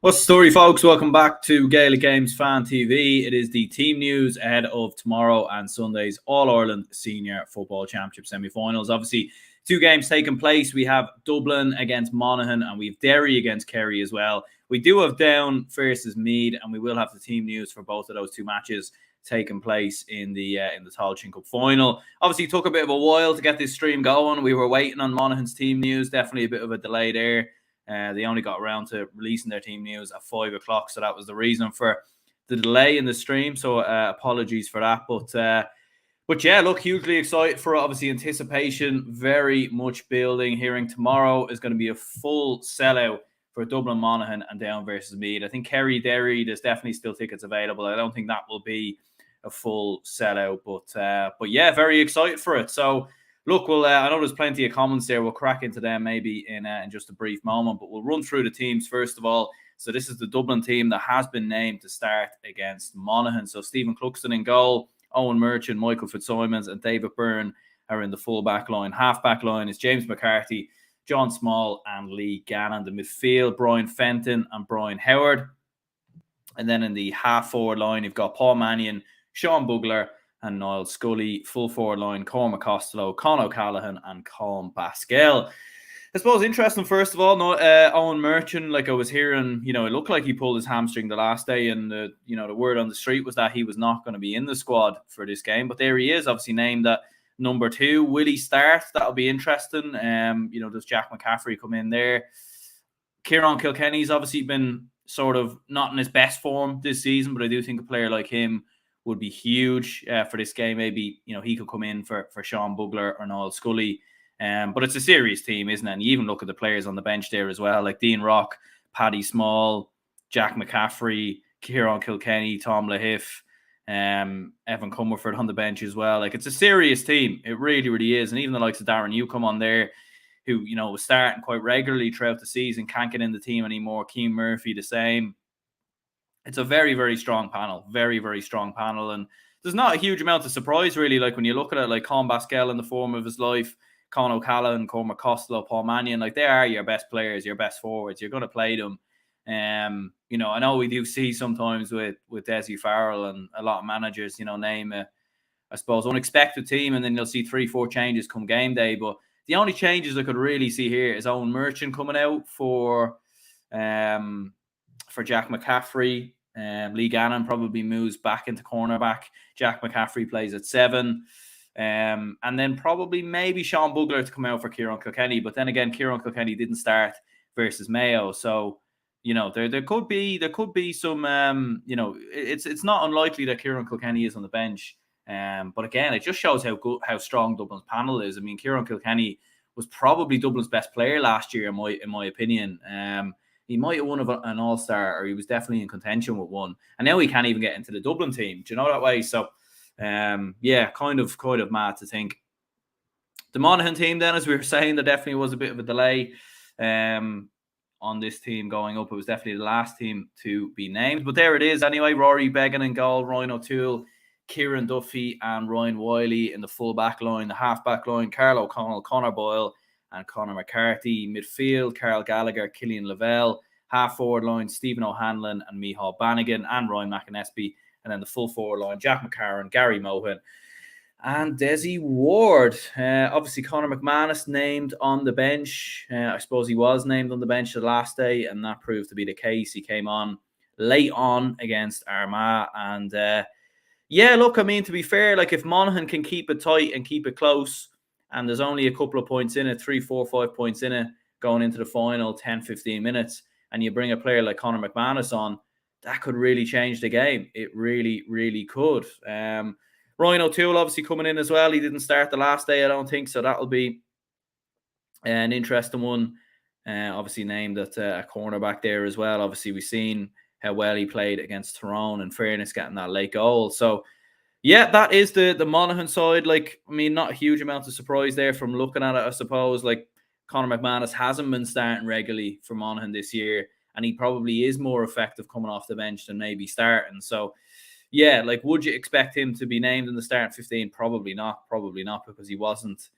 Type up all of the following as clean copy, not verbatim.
What's the story, folks? Welcome back to Gaelic Games Fan TV. It is the team news ahead of tomorrow and Sunday's All-Ireland Senior Football Championship semi-finals. Obviously, two games taking place. We have Dublin against Monaghan and we have Derry against Kerry as well. We do have Down versus Meath, and we will have the team news for both of those two matches taking place in the Tailteann Cup final. Obviously, it took a bit of a while to get this stream going. We were waiting on Monaghan's team news. Definitely a bit of a delay there. They only got around to releasing their team news at 5 o'clock, so that was the reason for the delay in the stream. So apologies for that. But yeah, look, hugely excited for it. Obviously, anticipation very much building. Hearing tomorrow is going to be a full sellout for Dublin, Monaghan, and Down versus Meath. I think Kerry, Derry, there's definitely still tickets available. I don't think that will be a full sellout, but yeah, very excited for it. So look, I know there's plenty of comments there. We'll crack into them maybe in just a brief moment, but we'll run through the teams first of all. So this is the Dublin team that has been named to start against Monaghan. So Stephen Cluxton in goal, Owen Merchant, Michael Fitzsimons, and David Byrne are in the full back line. Half back line is James McCarthy, John Small, and Lee Gannon. The midfield, Brian Fenton and Brian Howard. And then in the half forward line, you've got Paul Mannion, Sean Bugler, and Niall Scully. Full forward line, Cormac Costello, Con O'Callaghan, and Colm Pascal. I suppose interesting, first of all, Owen Merchant, like I was hearing, it looked like he pulled his hamstring the last day, and the word on the street was that he was not going to be in the squad for this game. But there he is, obviously named at number 2. Will he start? That'll be interesting. Does Jack McCaffrey come in there? Kieran Kilkenny's obviously been sort of not in his best form this season, but I do think a player like him would be huge for this game. Maybe, he could come in for Sean Bugler or Niall Scully. But it's a serious team, isn't it? And you even look at the players on the bench there as well, like Dean Rock, Paddy Small, Jack McCaffrey, Kieran Kilkenny, Tom Lahiff, Evan Comerford on the bench as well. Like, it's a serious team. It really, really is. And even the likes of Darren Newcombe on there, who, was starting quite regularly throughout the season, can't get in the team anymore. Keane Murphy, the same. It's a very, very strong panel. Very, very strong panel. And there's not a huge amount of surprise, really. Like, when you look at it, like Colm Pascal in the form of his life, Con O'Callaghan, Cormac Costello, Paul Mannion, like, they are your best players, your best forwards. You're going to play them. I know we do see sometimes with Dessie Farrell and a lot of managers, name a, I suppose, unexpected team, and then you'll see 3-4 changes come game day. But the only changes I could really see here is Owen Merchant coming out for Jack McCaffrey. Lee Gannon probably moves back into cornerback. Jack McCaffrey plays at 7. And then probably maybe Sean Bugler to come out for Kieran Kilkenny. But then again, Kieran Kilkenny didn't start versus Mayo. So, there could be some, it's not unlikely that Kieran Kilkenny is on the bench. But again, it just shows how strong Dublin's panel is. I mean, Kieran Kilkenny was probably Dublin's best player last year, in my opinion. He might have won an All-Star, or he was definitely in contention with one. And now he can't even get into the Dublin team. Do you know that way? So, yeah, kind of mad to think. The Monaghan team, then, as we were saying, there definitely was a bit of a delay on this team going up. It was definitely the last team to be named. But there it is anyway. Rory Beggan in goal, Ryan O'Toole, Kieran Duffy, and Ryan Wiley in the full back line. The half back line, Carl O'Connell, Conor Boyle, and Conor McCarthy. Midfield, Carl Gallagher, Killian Lavelle. Half forward line, Stephen O'Hanlon and Micheál Bannigan and Ryan McInespy. And then the full forward line, Jack McCarran, Gary Mohan, and Desi Ward. Obviously, Conor McManus named on the bench. I suppose he was named on the bench the last day, and that proved to be the case. He came on late on against Armagh. And yeah, look, I mean, to be fair, like, if Monaghan can keep it tight and keep it close, and there's only a couple of points in it, 3, 4, 5 points in it, going into the final 10, 15 minutes, and you bring a player like Conor McManus on, that could really change the game. It really, really could. Ryan O'Toole obviously coming in as well. He didn't start the last day, I don't think, so that'll be an interesting one. Obviously named at a cornerback there as well. Obviously, we've seen how well he played against Tyrone, in fairness, getting that late goal. So, yeah, that is the Monaghan side. Like, I mean, not a huge amount of surprise there from looking at it, I suppose. Like, Conor McManus hasn't been starting regularly for Monaghan this year, and he probably is more effective coming off the bench than maybe starting. So, yeah, like, would you expect him to be named in the starting 15? Probably not, because he wasn't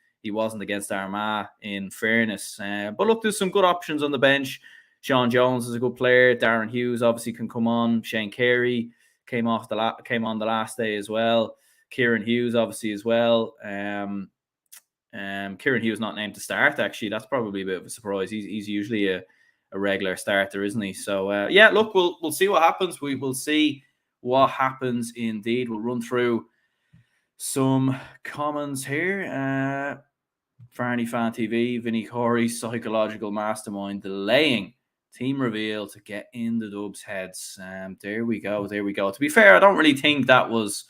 against Armagh, in fairness. But look, there's some good options on the bench. Sean Jones is a good player. Darren Hughes obviously can come on. Shane Carey came on the last day as well. Kieran Hughes obviously as well. Kieran Hughes not named to start, actually. That's probably a bit of a surprise. He's usually a regular starter, isn't he? So yeah, look, we'll see what happens. We will see what happens indeed. We'll run through some comments here. Farney Fan TV, Vinny Corey, psychological mastermind, delaying team reveal to get in the Dubs' heads. There we go. To be fair, I don't really think that was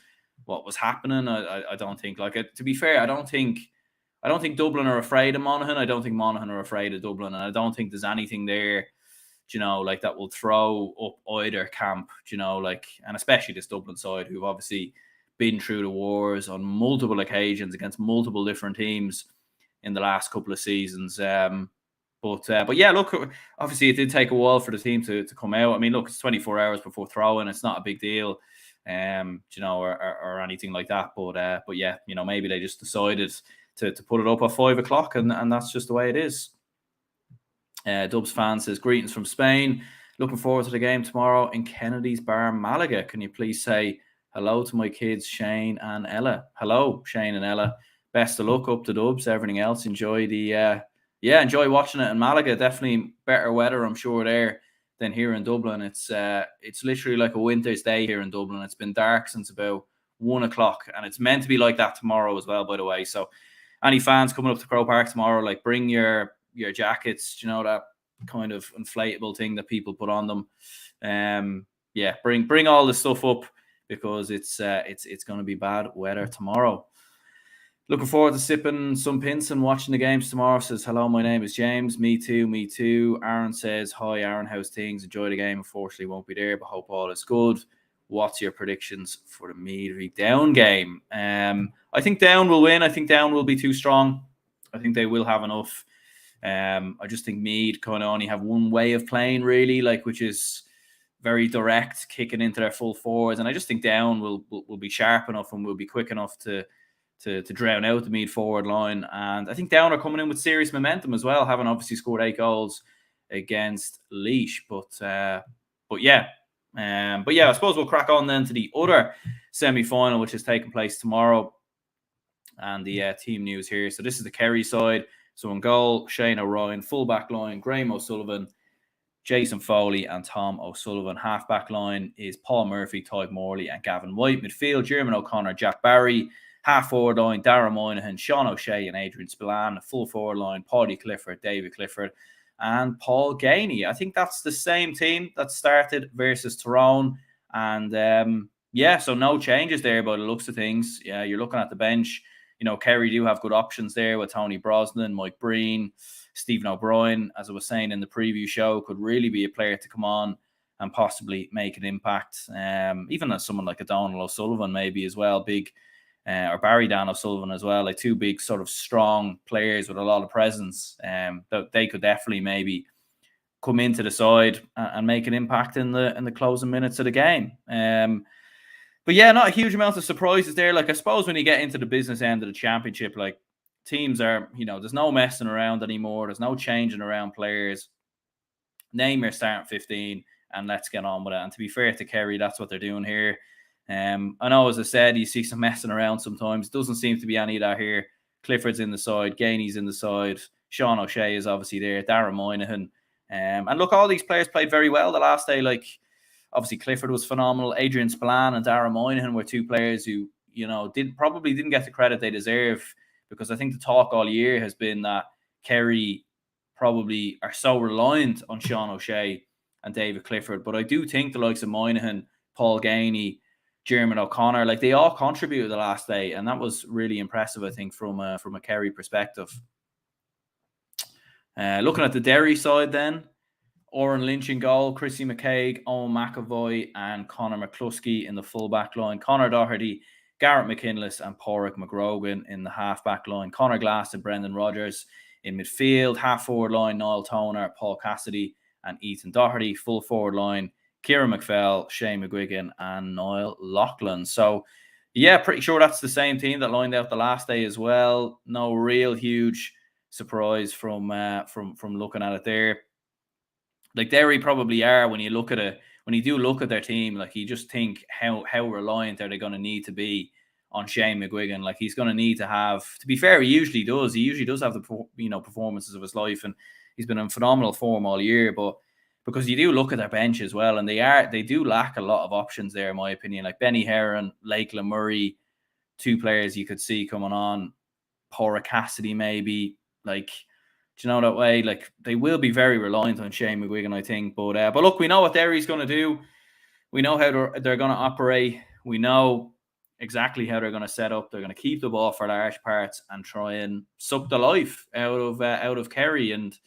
what was happening. I don't think, to be fair, I don't think Dublin are afraid of Monaghan. I don't think Monaghan are afraid of Dublin, and I don't think there's anything there, that will throw up either camp, and especially this Dublin side, who've obviously been through the wars on multiple occasions against multiple different teams in the last couple of seasons. But yeah, look, obviously it did take a while for the team to come out. I mean, look, it's 24 hours before throwing. It's not a big deal, or anything like that. But yeah, maybe they just decided to put it up at 5 o'clock, and that's just the way it is. Dubs fan says, greetings from Spain. Looking forward to the game tomorrow in Kennedy's Bar, Malaga. Can you please say hello to my kids, Shane and Ella? Hello, Shane and Ella. Best of luck up to Dubs. Everything else, enjoy enjoy watching it in Malaga. Definitely better weather, I'm sure, there than here in Dublin. It's literally like a winter's day here in Dublin. It's been dark since about 1 o'clock, and it's meant to be like that tomorrow as well, by the way. So any fans coming up to Crow Park tomorrow, bring your jackets, that kind of inflatable thing that people put on them. Bring all the stuff up, because it's going to be bad weather tomorrow. Looking forward to sipping some pints and watching the games tomorrow. Says, hello, my name is James. Me too. Aaron says, hi, Aaron, how's things? Enjoy the game. Unfortunately, won't be there, but hope all is good. What's your predictions for the Meadery Down game? I think Down will win. I think Down will be too strong. I think they will have enough. I just think Meath kind of only have one way of playing, really, which is very direct, kicking into their full forwards. And I just think Down will be sharp enough and will be quick enough to drown out the Meath forward line. And I think Down are coming in with serious momentum as well, having obviously scored 8 goals against Laois. But yeah, I suppose we'll crack on then to the other semi-final, which is taking place tomorrow, and the team news here. So this is the Kerry side. So in goal, Shane O'Ryan. Full back line, Graham O'Sullivan, Jason Foley and Tom O'Sullivan. Half back line is Paul Murphy, Tyke Morley and Gavin White. Midfield, Jeremy O'Connor, Jack Barry. Half forward line, Darragh Moynihan, Sean O'Shea and Adrian Spillane. Full forward line, Paddy Clifford, David Clifford and Paul Gainey. I think that's the same team that started versus Tyrone. And so no changes there by the looks of things. Yeah, you're looking at the bench. Kerry do have good options there with Tony Brosnan, Mike Breen, Stephen O'Brien. As I was saying in the preview show, could really be a player to come on and possibly make an impact. Even as someone like a Donald O'Sullivan maybe as well, big, or Barry Dan O'Sullivan as well, two big sort of strong players with a lot of presence. That they could definitely maybe come into the side and make an impact in the closing minutes of the game. But yeah, not a huge amount of surprises there. I suppose when you get into the business end of the championship, teams are, there's no messing around anymore. There's no changing around players. Name your starting 15 and let's get on with it. And to be fair to Kerry, that's what they're doing here. I know, as I said, you see some messing around sometimes. Doesn't seem to be any of that here. Clifford's in the side. Gainey's in the side. Sean O'Shea is obviously there. Darragh Moynihan. And look, all these players played very well the last day. Obviously, Clifford was phenomenal. Adrian Spillane and Darragh Moynihan were two players who, probably didn't get the credit they deserve, because I think the talk all year has been that Kerry probably are so reliant on Sean O'Shea and David Clifford. But I do think the likes of Moynihan, Paul Gainey, Jeremy O'Connor, they all contributed the last day, and that was really impressive, I think, from a Kerry perspective. Looking at the Derry side then, Oren Lynch in goal, Chrissy McCaig, Owen McAvoy and Conor McCluskey in the full back line. Conor Doherty, Garrett McKinless and Porrick McGrogan in the half back line. Conor Glass and Brendan Rodgers in midfield. Half forward line, Niall Toner, Paul Cassidy and Ethan Doherty. Full forward line, Kieran McFell, Shane McGuigan and Niall Loughlin. So yeah, pretty sure that's the same team that lined out the last day as well. No real huge surprise from looking at it there. like Derry probably are when you look at it. When you do look at their team, like you just think how reliant are they going to need to be on Shane McGuigan? Like he's going to need to have. To be fair, he usually does. He usually does have the performances of his life, and he's been in phenomenal form all year. But because you do look at their bench as well, and they do lack a lot of options there, in my opinion. Like Benny Heron, Lakeland Murray, two players you could see coming on. Pora Cassidy maybe. Like, do you know that way? Like they will be very reliant on Shane McGuigan, I think. But look, we know what Derry's going to do. We know how they're going to operate. We know exactly how they're going to set up. They're going to keep the ball for large parts and try and suck the life out of Kerry. And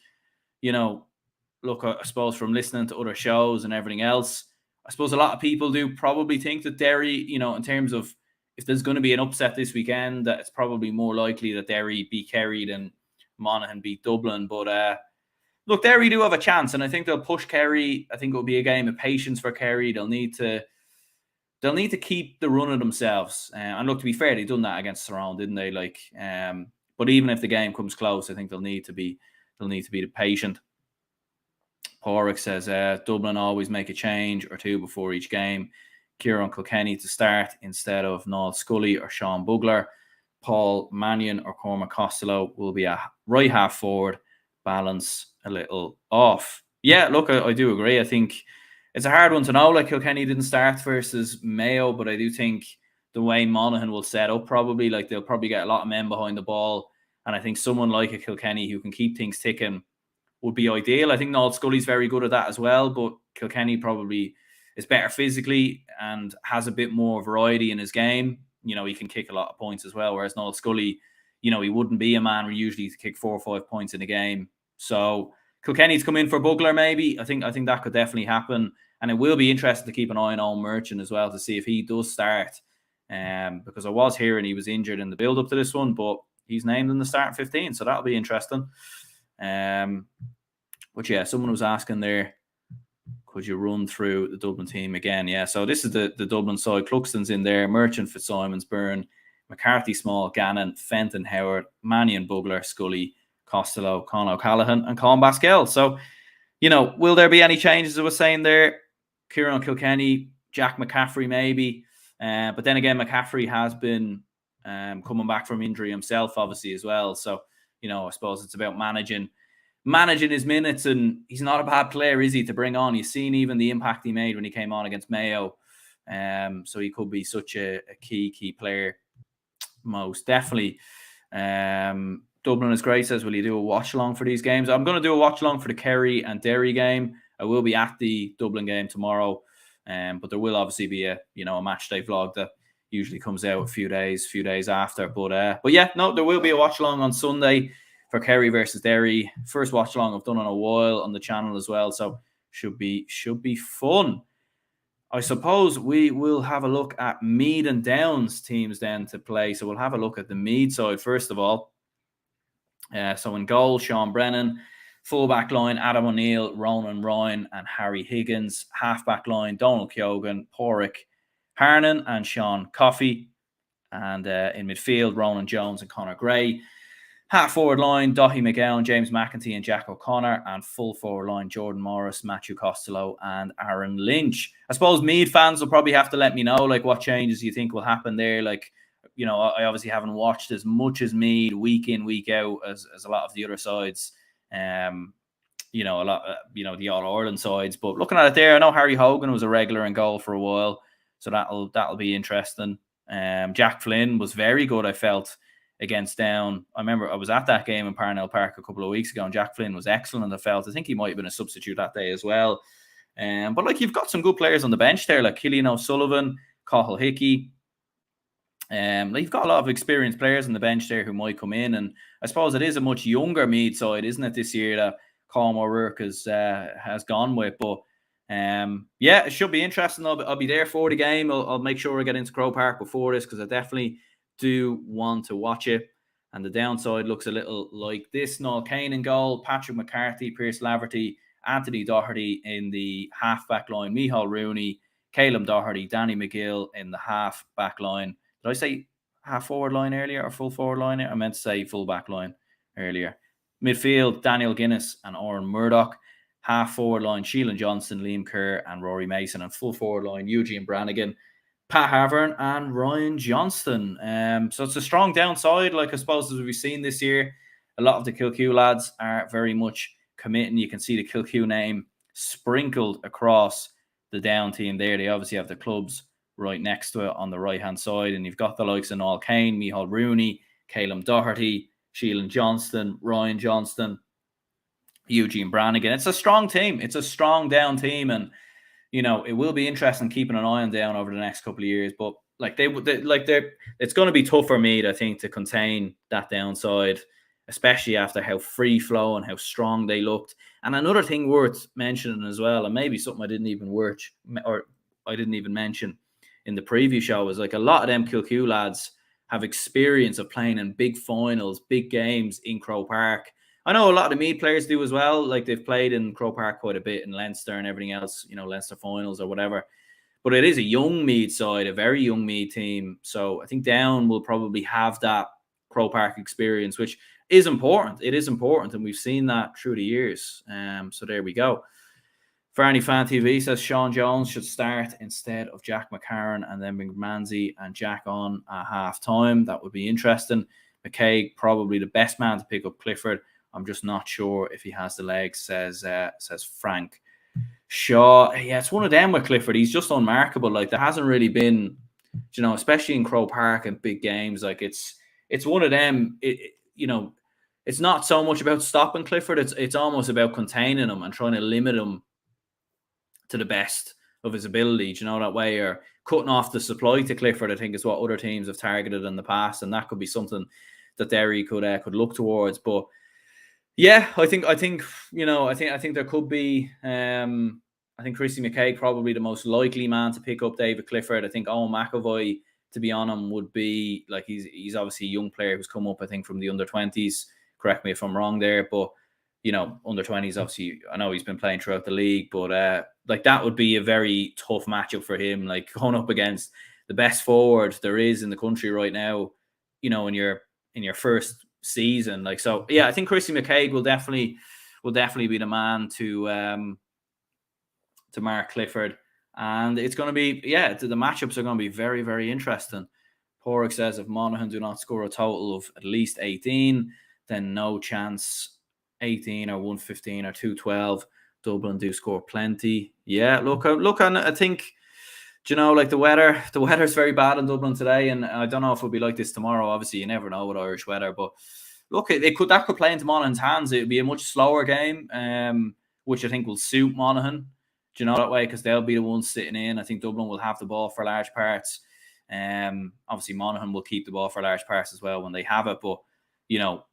look, I suppose from listening to other shows and everything else, I suppose a lot of people do probably think that Derry, in terms of if there's going to be an upset this weekend, that it's probably more likely that Derry beat Kerry than Monaghan beat Dublin. But look, Derry do have a chance, and I think they'll push Kerry. I think it'll be a game of patience for Kerry. They'll need to keep the run of themselves. And look, to be fair, they've done that against Tyrone, didn't they? But even if the game comes close, I think they'll need to be patient. Porrick says Dublin always make a change or two before each game. Kieran Kilkenny to start instead of Noel Scully or Sean Bugler. Paul Mannion or Cormac Costello will be a right half forward. Balance a little off. Yeah, look, I do agree. I think it's a hard one to know. Like Kilkenny didn't start versus Mayo, but I do think the way Monaghan will set up probably, like they'll probably get a lot of men behind the ball. And I think someone like a Kilkenny who can keep things ticking would be ideal. I think Noel Scully's very good at that as well, but Kilkenny probably is better physically and has a bit more variety in his game. He can kick a lot of points as well, whereas Noel Scully, he wouldn't be a man usually to kick 4 or 5 points in a game. So Kilkenny's come in for Bugler maybe. I think that could definitely happen. And it will be interesting to keep an eye on Owen Merchant as well to see if he does start. Because I was hearing he was injured in the build-up to this one, but he's named in the starting 15, so that'll be interesting. But yeah, someone was asking there, could you run through the Dublin team again? Yeah, so this is the Dublin side. Cluxton's in there, Merchant, Fitzsimons, Byrne, McCarthy, Small, Gannon, Fenton, Howard, Mannion, Bugler, Scully, Costello, Con O'Callaghan, and Colin Basquel. So, will there be any changes? I was saying there, Kieran Kilkenny, Jack McCaffrey maybe. But then again, McCaffrey has been coming back from injury himself, obviously, as well. So, I suppose it's about managing his minutes, and he's not a bad player, is he, to bring on? You've seen even the impact he made when he came on against Mayo. So he could be such a key player, most definitely. Dublin is great, says, will you do a watch along for these games? I'm going to do a watch along for the Kerry and Derry game. I will be at the Dublin game tomorrow, but there will obviously be a match day vlog that usually comes out a few days after. But yeah, no, there will be a watch along on Sunday for Kerry versus Derry. First watch along I've done in a while on the channel as well, so should be fun. I suppose we will have a look at Meath and Downs teams then to play. So we'll have a look at the Meath side first of all. So in goal, Sean Brennan. Full back line, Adam O'Neill, Ronan Ryan, and Harry Higgins. Half back line, Donald Keoghan, Porrick, Harnan, and Sean Coffey. And in midfield, Ronan Jones and Conor Gray. Half forward line, Daithí McGowan, James McEntee, and Jack O'Connor. And full forward line, Jordan Morris, Matthew Costello, and Aaron Lynch. I suppose Meath fans will probably have to let me know what changes you think will happen there. I obviously haven't watched as much as Meath week in, week out as a lot of the other sides. A lot, the All-Ireland sides. But looking at it there, I know Harry Hogan was a regular in goal for a while, so that'll be interesting. Jack Flynn was very good, I felt, against Down. I remember I was at that game in Parnell Park a couple of weeks ago, and Jack Flynn was excellent. I think he might have been a substitute that day as well. But you've got some good players on the bench there, like Killian O'Sullivan, Cathal Hickey. You've got a lot of experienced players on the bench there who might come in, and I suppose it is a much younger Meath side, isn't it, this year that Colm O'Rourke has gone with. But yeah, it should be interesting. I'll be there for the game. I'll make sure I get into Croke Park before this, because I definitely do want to watch it. And the downside looks a little like this. Noel Kane in goal, Patrick McCarthy, Pierce Laverty, Anthony Doherty in the half-back line, Micheál Rooney, Caleb Doherty, Danny McGill in the half-back line. Did I say half-forward line earlier or full-forward line? I meant to say full-back line earlier. Midfield, Daniel Guinness and Oran Murdoch. Half forward line, Sheelan Johnson, Liam Kerr, and Rory Mason. And full forward line, Eugene Brannigan, Pat Havern, and Ryan Johnston. So it's a strong downside. Like, I suppose, as we've seen this year, a lot of the Kilcue lads are very much committing. You can see the Kilcue name sprinkled across the down team there. They obviously have the clubs right next to it on the right-hand side. And you've got the likes of Noel Kane, Micheál Rooney, Caleb Doherty, Sheelan Johnston, Ryan Johnston, Eugene Brannigan. It's a strong team. It's a strong down team, and it will be interesting keeping an eye on down over the next couple of years. But it's going to be tough for Meath, I think, to contain that downside, especially after how free flow and how strong they looked. And another thing worth mentioning as well, and maybe something I didn't even mention in the preview show, is like a lot of them Kilcue lads have experience of playing in big finals, big games in Croke Park. I know a lot of the Meath players do as well. Like, they've played in Croke Park quite a bit, in Leinster and everything else, Leinster finals or whatever. But it is a young Meath side, a very young Meath team. So I think Down will probably have that Croke Park experience, which is important. It is important, and we've seen that through the years. So there we go. Farney Fan TV says Sean Jones should start instead of Jack McCarron, and then bring Manzi and Jack on at half time. That would be interesting. McKay, probably the best man to pick up Clifford. I'm just not sure if he has the legs, says Frank Shaw. Yeah, it's one of them with Clifford. He's just unmarkable. Like, there hasn't really been, especially in Croke Park and big games. Like, it's one of them. It's not so much about stopping Clifford. It's almost about containing him and trying to limit him to the best of his ability. That way, or cutting off the supply to Clifford, I think, is what other teams have targeted in the past, and that could be something that Derry could look towards. But yeah, I think there could be. I think Christy McKay probably the most likely man to pick up David Clifford. I think Owen McAvoy, to be on him, would be like, he's obviously a young player who's come up, I think, from the under-20s. Correct me if I'm wrong there, but under-20s, obviously, I know he's been playing throughout the league, but that would be a very tough matchup for him. Like, going up against the best forward there is in the country right now, in your first season. Like, so yeah, I think Christy McCaig will definitely be the man to mark Clifford, and it's going to be, the matchups are going to be very, very interesting. Porrick says if Monaghan do not score a total of at least 18, then no chance. 18 or 115 or 212. Dublin do score plenty. Yeah, look, and I think, like, the weather's very bad in Dublin today, and I don't know if it'll be like this tomorrow. Obviously, you never know with Irish weather, but look, that could play into Monaghan's hands. It would be a much slower game, which I think will suit Monaghan. That way, because they'll be the ones sitting in. I think Dublin will have the ball for large parts. Obviously, Monaghan will keep the ball for large parts as well when they have it, but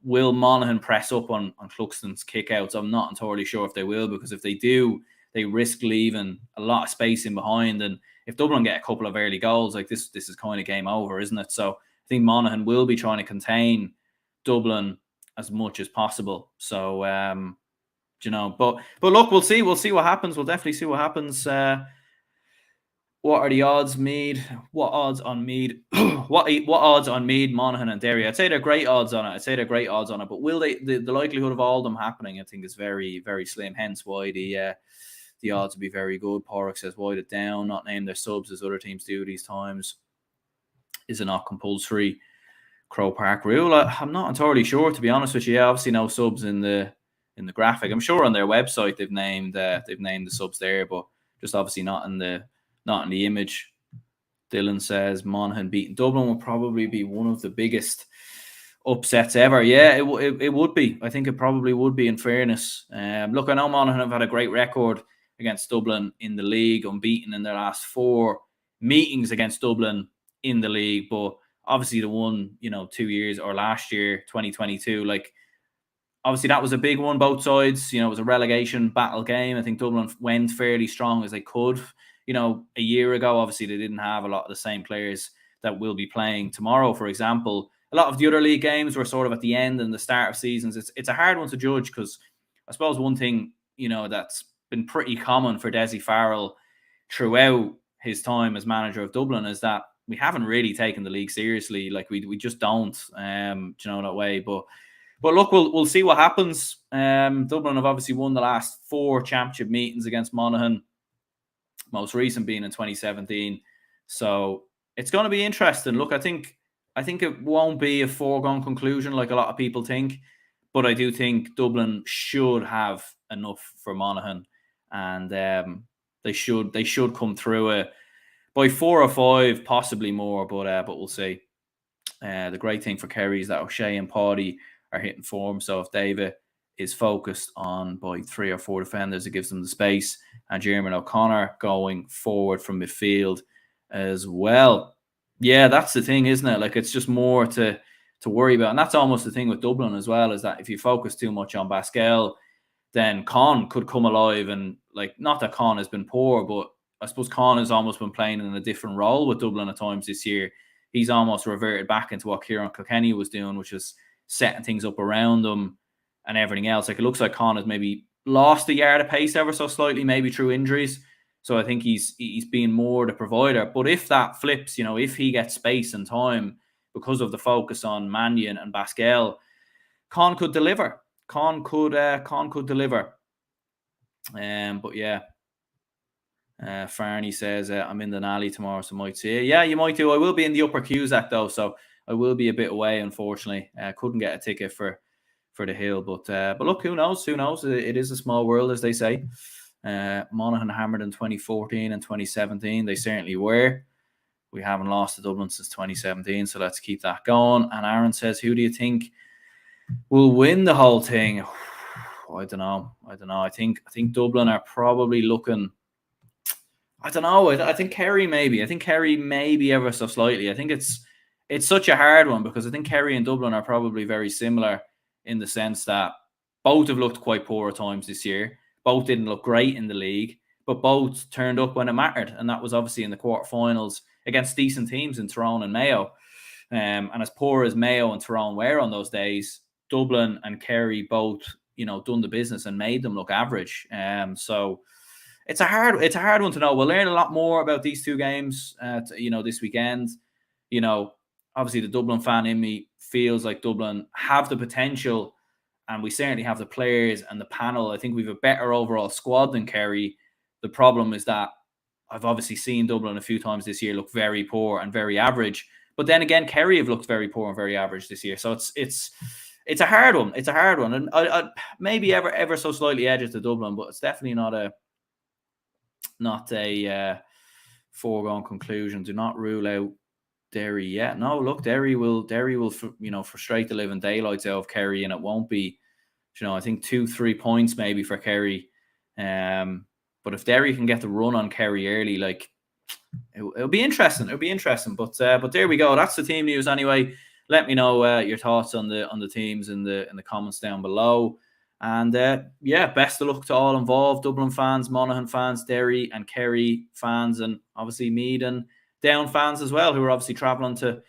will Monaghan press up on Cluxton's kickouts? I'm not entirely sure if they will, because if they do, they risk leaving a lot of space in behind. And if Dublin get a couple of early goals, like this is kind of game over, isn't it? So I think Monaghan will be trying to contain Dublin as much as possible. So, but look, we'll see what happens. We'll definitely see what happens. What are the odds, Meath? What odds on Meath? what odds on Meath, Monaghan, and Derry? I'd say they're great odds on it. But will they? The likelihood of all of them happening, I think, is very, very slim. Hence why the odds would be very good. Porrick says wide it down, not name their subs as other teams do these times. Is it not compulsory? Croke Park rule? I'm not entirely sure, to be honest with you. Yeah, obviously no subs in the graphic. I'm sure on their website they've named the subs there, but just obviously not in the image. Dylan says Monaghan beating Dublin will probably be one of the biggest upsets ever. Yeah, it would be. I think it probably would be, in fairness. Look, I know Monaghan have had a great record against Dublin in the league, unbeaten in their last 4 meetings against Dublin in the league, but obviously the one, 2 years, or last year, 2022, like, obviously that was a big one, both sides. It was a relegation battle game. I think Dublin went fairly strong as they could. A year ago, obviously they didn't have a lot of the same players that will be playing tomorrow, for example. A lot of the other league games were sort of at the end and the start of seasons. It's a hard one to judge, because I suppose one thing, that's been pretty common for Dessie Farrell throughout his time as manager of Dublin is that we haven't really taken the league seriously. Like, we just don't, that way. But But look, we'll see what happens. Dublin have obviously won the last 4 championship meetings against Monaghan, most recent being in 2017. So it's going to be interesting. Look, I think it won't be a foregone conclusion like a lot of people think, but I do think Dublin should have enough for Monaghan, and they should come through it by 4 or 5, possibly more. But we'll see. The great thing for Kerry is that O'Shea and Paddy are hitting form. So if David is focused on by 3 or 4 defenders, it gives them the space. And Jeremy O'Connor going forward from midfield as well. Yeah, that's the thing, isn't it? Like, it's just more to worry about. And that's almost the thing with Dublin as well, is that if you focus too much on Pascal, then Con could come alive. And, like, not that Con has been poor, but I suppose Con has almost been playing in a different role with Dublin at times this year. He's almost reverted back into what Kieran Kilkenny was doing, which is setting things up around him and everything else. Like, it looks like Con has maybe lost a yard of pace ever so slightly, maybe through injuries. So I think he's being more the provider. But if that flips, if he gets space and time because of the focus on Mannion and Pascal, Con could deliver. Con could deliver. But yeah. Farney says, I'm in the Nally tomorrow, so might see it. Yeah, you might do. I will be in the Upper Cusack, though, so I will be a bit away, unfortunately. Couldn't get a ticket for the Hill, but look, who knows? Who knows? It is a small world, as they say. Monaghan hammered in 2014 and 2017. They certainly were. We haven't lost to Dublin since 2017, so let's keep that going. And Aaron says, who do you think will win the whole thing? I don't know. I think Dublin are probably looking... I don't know. I think Kerry maybe. I think Kerry maybe ever so slightly. I think it's such a hard one because I think Kerry and Dublin are probably very similar in the sense that both have looked quite poor at times this year. Both didn't look great in the league, but both turned up when it mattered. And that was obviously in the quarterfinals against decent teams in Tyrone and Mayo. And as poor as Mayo and Tyrone were on those days, Dublin and Kerry both, done the business and made them look average. So it's a hard one to know. We'll learn a lot more about these 2 games, this weekend. Obviously the Dublin fan in me feels like Dublin have the potential, and we certainly have the players and the panel. I think we've a better overall squad than Kerry. The problem is that I've obviously seen Dublin a few times this year look very poor and very average. But then again, Kerry have looked very poor and very average this year. So it's a hard one. It's a hard one, and I maybe ever so slightly edge it to Dublin, but it's definitely not a foregone conclusion. Do not rule out Derry yet. No, look, Derry will frustrate the living daylights out of Kerry, and it won't be, I think 2-3 points maybe for Kerry. But if Derry can get the run on Kerry early, like it'll be interesting. It'll be interesting. But there we go. That's the team news anyway. Let me know your thoughts on the teams in the comments down below. And best of luck to all involved: Dublin fans, Monaghan fans, Derry and Kerry fans, and obviously Meath and Down fans as well, who are obviously travelling to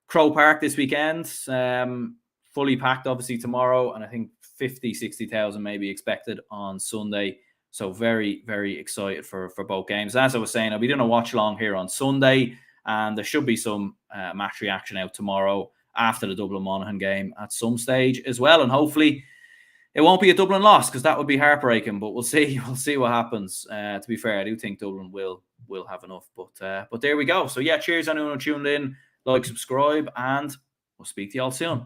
Crow Park this weekend. Fully packed, obviously, tomorrow, and I think 50,000-60,000 maybe expected on Sunday. So very, very excited for both games. As I was saying, I'll be doing a watch along here on Sunday, and there should be some match reaction out tomorrow after the Dublin Monaghan game at some stage as well, and hopefully it won't be a Dublin loss, because that would be heartbreaking, but we'll see. We'll see what happens. To be fair, I do think Dublin will have enough. But there we go. So yeah, cheers anyone who tuned in. Like, subscribe, and we'll speak to you all soon.